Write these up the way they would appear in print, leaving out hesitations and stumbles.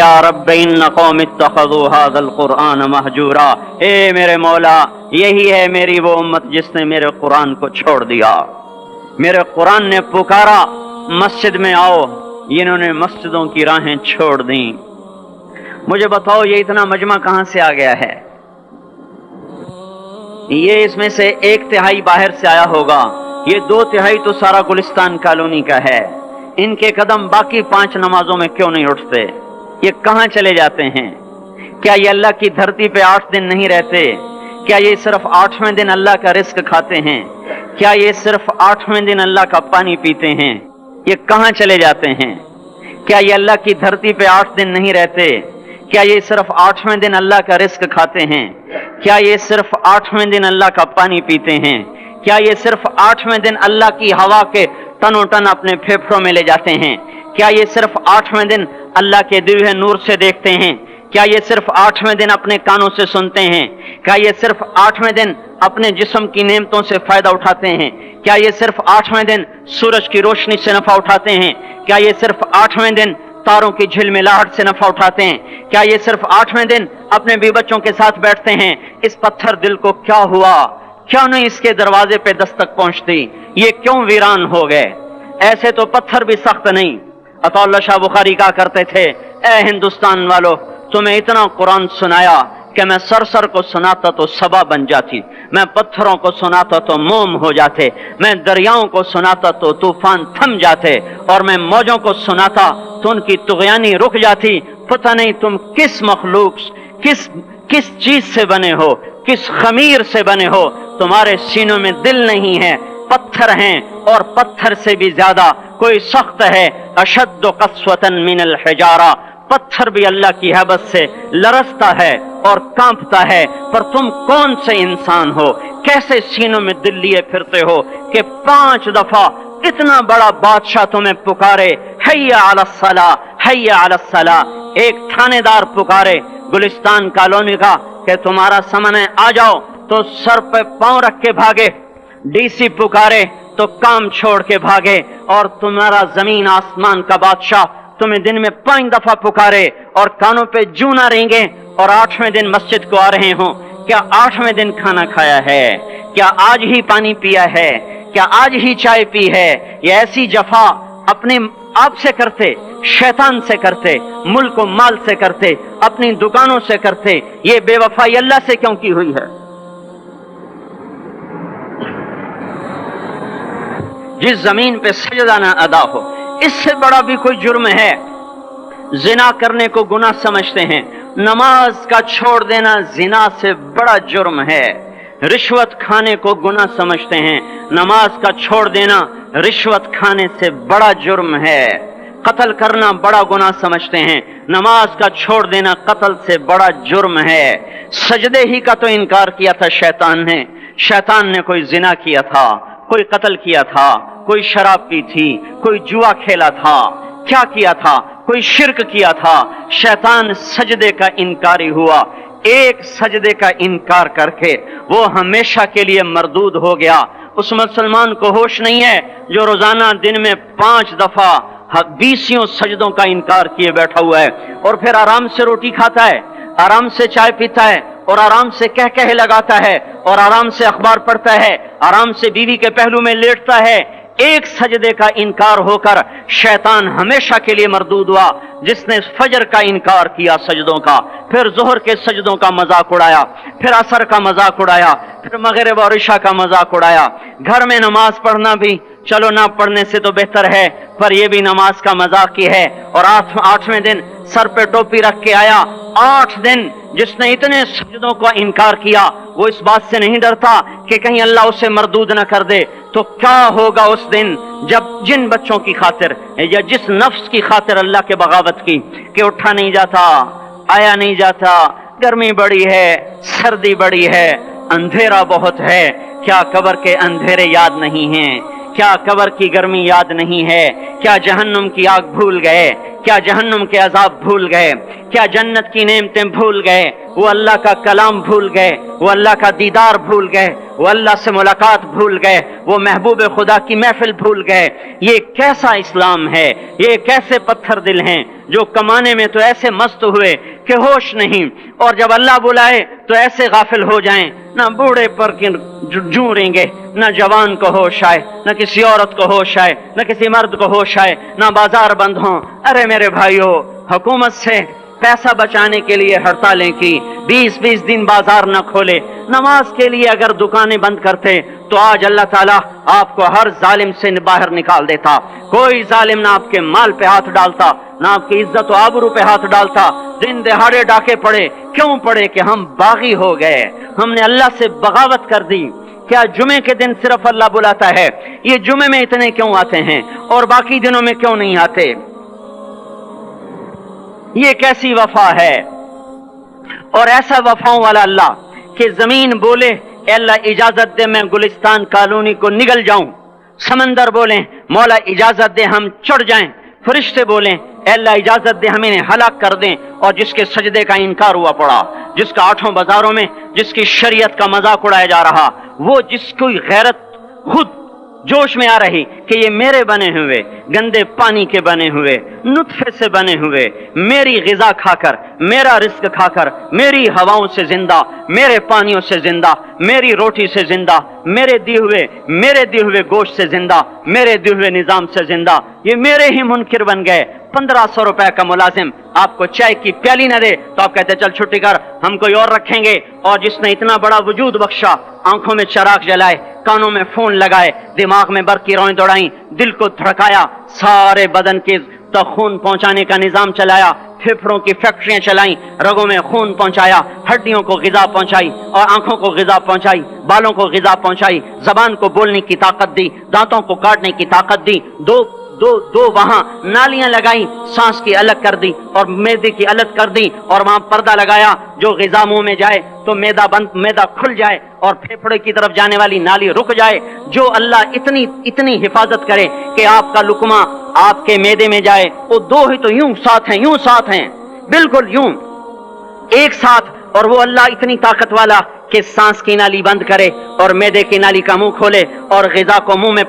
یا رب ان قوم اتخذوا هذا القرآن مہجورا، اے میرے مولا یہی ہے میری وہ امت جس نے میرے قرآن کو چھوڑ دیا۔ میرے قرآن نے پکارا مسجد میں آؤ، انہوں نے مسجدوں کی راہیں چھوڑ دیں۔ مجھے بتاؤ یہ اتنا مجمع کہاں سے آ گیا ہے؟ یہ اس میں سے 1/3 باہر سے آیا ہوگا، یہ 2/3 تو سارا گلستان کالونی کا ہے۔ ان کے قدم باقی 5 نمازوں میں کیوں نہیں اٹھتے؟ یہ کہاں چلے جاتے ہیں؟ کیا یہ اللہ کی دھرتی پہ 8 دن نہیں رہتے؟ کیا یہ صرف 8ویں دن اللہ کا رزق کھاتے ہیں؟ کیا یہ صرف 8ویں دن اللہ کا پانی پیتے ہیں؟ یہ کہاں چلے جاتے ہیں؟ کیا یہ اللہ کی دھرتی پہ 8 دن نہیں رہتے؟ کیا یہ صرف 8ویں دن اللہ کا رزق کھاتے ہیں؟ کیا یہ صرف 8ویں دن اللہ کا پانی پیتے ہیں؟ کیا یہ صرف 8ویں دن اللہ کی ہوا کے تنو تن اپنے پھیپھڑوں میں لے جاتے ہیں؟ کیا یہ صرف 8ویں دن اللہ کے دیے نور سے دیکھتے ہیں؟ کیا یہ صرف 8ویں دن اپنے کانوں سے سنتے ہیں؟ کیا یہ صرف 8ویں دن اپنے جسم کی نعمتوں سے فائدہ اٹھاتے ہیں؟ کیا یہ صرف 8ویں دن سورج کی روشنی سے نفع اٹھاتے ہیں؟ کیا یہ صرف 8ویں دن تاروں کی جھلملاہٹ سے نفع اٹھاتے ہیں؟ کیا یہ صرف 8ویں دن اپنے بیوی بچوں کے ساتھ بیٹھتے ہیں؟ اس پتھر دل کو کیا ہوا؟ کیوں نہیں اس کے دروازے پہ دستک پہنچتی؟ یہ کیوں ویران ہو گئے؟ ایسے تو پتھر بھی سخت نہیں۔ عطا اللہ شاہ بخاری کہا کرتے تھے، اے ہندوستان والو تمہیں اتنا قرآن سنایا کہ میں سر کو سناتا تو صبا بن جاتی، میں پتھروں کو سناتا تو موم ہو جاتے، میں دریاؤں کو سناتا تو طوفان تھم جاتے، اور میں موجوں کو سناتا تو ان کی طغیانی رک جاتی۔ پتہ نہیں تم کس مخلوق کس چیز سے بنے ہو، کس خمیر سے بنے ہو، تمہارے سینوں میں دل نہیں ہے، پتھر ہیں، اور پتھر سے بھی زیادہ کوئی سخت ہے۔ اشد قسوۃ من الحجارہ، پتھر بھی اللہ کی ہیبت سے لرزتا ہے اور کانپتا ہے، پر تم کون سے انسان ہو؟ کیسے سینوں میں دل لیے پھرتے ہو کہ 5 دفعہ اتنا بڑا بادشاہ تمہیں پکارے، حی علی الصلاۃ حی علی الصلاۃ۔ ایک تھانے دار پکارے گلستان کالونی کا کہ تمہارا سمن ہے آ جاؤ، تو سر پہ پاؤں رکھ کے بھاگے۔ ڈی سی پکارے تو کام چھوڑ کے بھاگے، اور تمہارا زمین آسمان کا بادشاہ تمہیں دن میں 5 دفعہ پکارے اور کانوں پہ جوں نہ رینگے، اور 8ویں دن مسجد کو آ رہے ہوں۔ کیا 8ویں دن کھانا کھایا ہے؟ کیا آج ہی پانی پیا ہے؟ کیا آج ہی چائے پی ہے؟ یہ ایسی جفا اپنے آپ سے کرتے، شیطان سے کرتے، ملک و مال سے کرتے، اپنی دکانوں سے کرتے، یہ بے وفائی اللہ سے کیوں کی ہوئی ہے؟ جس زمین پہ سجدہ نہ ادا ہو، اس سے بڑا بھی کوئی جرم ہے؟ زنا کرنے کو گناہ سمجھتے ہیں، نماز کا چھوڑ دینا زنا سے بڑا جرم ہے۔ رشوت کھانے کو گناہ سمجھتے ہیں، نماز کا چھوڑ دینا رشوت کھانے سے بڑا جرم ہے۔ قتل کرنا بڑا گناہ سمجھتے ہیں، نماز کا چھوڑ دینا قتل سے بڑا جرم ہے۔ سجدے ہی کا تو انکار کیا تھا شیطان نے کوئی زنا کیا تھا، کوئی قتل کیا تھا، کوئی شراب پی تھی، کوئی جوا کھیلا تھا، کیا کیا تھا؟ کوئی شرک کیا تھا۔ شیطان سجدے کا انکاری ہوا، ایک سجدے کا انکار کر کے وہ ہمیشہ کے لیے مردود ہو گیا۔ اس مسلمان کو ہوش نہیں ہے جو روزانہ دن میں 5 دفعہ 20 سجدوں کا انکار کیے بیٹھا ہوا ہے، اور پھر آرام سے روٹی کھاتا ہے، آرام سے چائے پیتا ہے، اور آرام سے کہہ لگاتا ہے، اور آرام سے اخبار پڑھتا ہے، آرام سے بیوی کے پہلو میں لیٹتا ہے۔ ایک سجدے کا انکار ہو کر شیطان ہمیشہ کے لیے مردود ہوا۔ جس نے فجر کا انکار کیا سجدوں کا، پھر ظہر کے سجدوں کا مذاق اڑایا، پھر عصر کا مذاق اڑایا، پھر مغرب اور عشاء کا مذاق اڑایا۔ گھر میں نماز پڑھنا بھی چلو نہ پڑھنے سے تو بہتر ہے، پر یہ بھی نماز کا مذاق ہی ہے۔ اور 8ویں دن سر پہ ٹوپی رکھ کے آیا۔ 8 دن جس نے اتنے سجدوں کا انکار کیا، وہ اس بات سے نہیں ڈرتا کہ کہیں اللہ اسے مردود نہ کر دے، تو کیا ہوگا اس دن جب جن بچوں کی خاطر یا جس نفس کی خاطر اللہ کے بغاوت کی کہ اٹھا نہیں جاتا، آیا نہیں جاتا، گرمی بڑی ہے، سردی بڑی ہے، اندھیرا بہت ہے۔ کیا قبر کے اندھیرے یاد نہیں ہیں؟ کیا قبر کی گرمی یاد نہیں ہے؟ کیا جہنم کی آگ بھول گئے؟ کیا جہنم کے عذاب بھول گئے؟ کیا جنت کی نعمتیں بھول گئے؟ وہ اللہ کا کلام بھول گئے، وہ اللہ کا دیدار بھول گئے، وہ اللہ سے ملاقات بھول گئے، وہ محبوب خدا کی محفل بھول گئے۔ یہ کیسا اسلام ہے؟ یہ کیسے پتھر دل ہیں جو کمانے میں تو ایسے مست ہوئے کہ ہوش نہیں، اور جب اللہ بلائے تو ایسے غافل ہو جائیں، نہ بوڑھے پر جوریں گے، نہ جوان کو ہوش آئے، نہ کسی عورت کو ہوش آئے، نہ کسی مرد کو ہوش آئے، نہ بازار بند ہوں۔ ارے میرے بھائیو، حکومت سے پیسہ بچانے کے لیے ہڑتالیں کی، 20 دن بازار نہ کھولے، نماز کے لیے اگر دکانیں بند کرتے تو آج اللہ تعالیٰ آپ کو ہر ظالم سے باہر نکال دیتا۔ کوئی ظالم نہ آپ کے مال پہ ہاتھ ڈالتا، نہ آپ کی عزت و آبرو پہ ہاتھ ڈالتا۔ دن دہاڑے ڈاکے پڑے، کیوں پڑے؟ کہ ہم باغی ہو گئے، ہم نے اللہ سے بغاوت کر دی۔ کیا جمعے کے دن صرف اللہ بلاتا ہے؟ یہ جمعے میں اتنے کیوں آتے ہیں اور باقی دنوں میں کیوں نہیں آتے؟ یہ کیسی وفا ہے؟ اور ایسا وفاؤں والا اللہ کہ زمین بولے اے اللہ اجازت دے میں گلستان کالونی کو نگل جاؤں، سمندر بولیں مولا اجازت دے ہم چڑھ جائیں، فرشتے بولیں اے اللہ اجازت دے ہم انہیں ہلاک کر دیں، اور جس کے سجدے کا انکار ہوا پڑا، جس کا آٹھوں بازاروں میں جس کی شریعت کا مذاق اڑایا جا رہا، وہ جس کی غیرت خود جوش میں آ رہی کہ یہ میرے بنے ہوئے گندے پانی کے بنے ہوئے نطفے سے بنے ہوئے، میری غذا کھا کر، میرا رزق کھا کر، میری ہواؤں سے زندہ، میرے پانیوں سے زندہ، میری روٹی سے زندہ، میرے دیے ہوئے گوشت سے زندہ، میرے دیے ہوئے نظام سے زندہ، یہ میرے ہی منکر بن گئے۔ 1500 روپے کا ملازم آپ کو چائے کی پیالی نہ دے تو آپ کہتے چل چھٹی کر، ہم کوئی اور رکھیں گے۔ اور جس نے اتنا بڑا وجود بخشا، آنکھوں میں چراغ جلائے، کانوں میں فون لگائے، دماغ میں برقی روئیں دوڑائیں، دل کو دھڑکایا، سارے بدن کے تک خون پہنچانے کا نظام چلایا، پھیپھڑوں کی فیکٹریاں چلائیں، رگوں میں خون پہنچایا، ہڈیوں کو غذا پہنچائی اور آنکھوں کو غذا پہنچائی، بالوں کو غذا پہنچائی، زبان کو بولنے کی طاقت دی، دانتوں کو کاٹنے کی طاقت دی، دو وہاں نالیاں لگائیں، سانس کی الگ کر دی اور معدے کی الگ کر دی، اور وہاں پردہ لگایا، جو غذا منہ میں جائے تو معدہ کھل جائے اور پھیپھڑے کی طرف جانے والی نالی رک جائے۔ جو اللہ اتنی حفاظت کرے کہ آپ کا لقمہ آپ کے معدے میں جائے، وہ دو ہی تو یوں ساتھ ہیں بالکل یوں ایک ساتھ، اور وہ اللہ اتنی طاقت والا کہ سانس کی نالی بند کرے اور معدے کی نالی کا منہ کھولے اور غذا کو منہ میں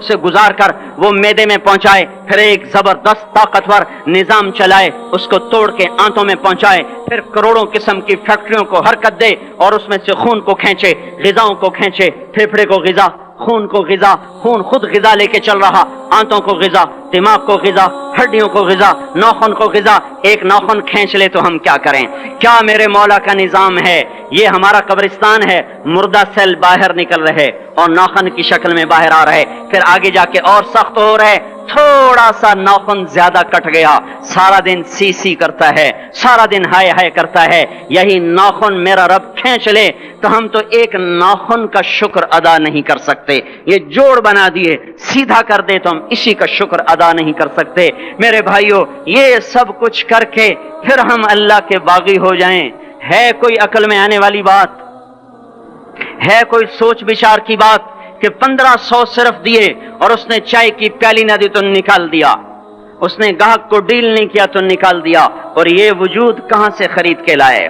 سے گزار کر وہ معدے میں پہنچائے، پھر ایک زبردست طاقتور نظام چلائے، اس کو توڑ کے آنتوں میں پہنچائے، پھر کروڑوں قسم کی فیکٹریوں کو حرکت دے اور اس میں سے خون کو کھینچے، غذاؤں کو کھینچے، پھیپھڑے کو غذا، خون کو غذا، خون خود غذا لے کے چل رہا، آنتوں کو غذا، دماغ کو غذا، ہڈیوں کو غذا، ناخن کو غذا۔ ایک ناخن کھینچ لے تو ہم کیا کریں؟ کیا میرے مولا کا نظام ہے؟ یہ ہمارا قبرستان ہے، مردہ سیل باہر نکل رہے اور ناخن کی شکل میں باہر آ رہے، پھر آگے جا کے اور سخت ہو رہے، تھوڑا سا ناخن زیادہ کٹ گیا، سارا دن سی کرتا ہے، سارا دن ہائے کرتا ہے۔ یہی ناخن میرا رب کھینچ لے تو ہم تو ایک ناخن کا شکر ادا نہیں کر سکتے، یہ جوڑ بنا دیے سیدھا کر دے تو ہم اسی کا شکر ادا نہیں کر سکتے۔ میرے بھائیو، یہ سب کچھ کر کے پھر ہم اللہ کے باغی ہو جائیں، ہے کوئی عقل میں آنے والی بات؟ ہے کوئی سوچ بچار کی بات کہ 1500 صرف دیے اور اس نے چائے کی پیالی نہ دی تو نکال دیا، اس نے گاہک کو ڈیل نہیں کیا تو نکال دیا، اور یہ وجود کہاں سے خرید کے لائے؟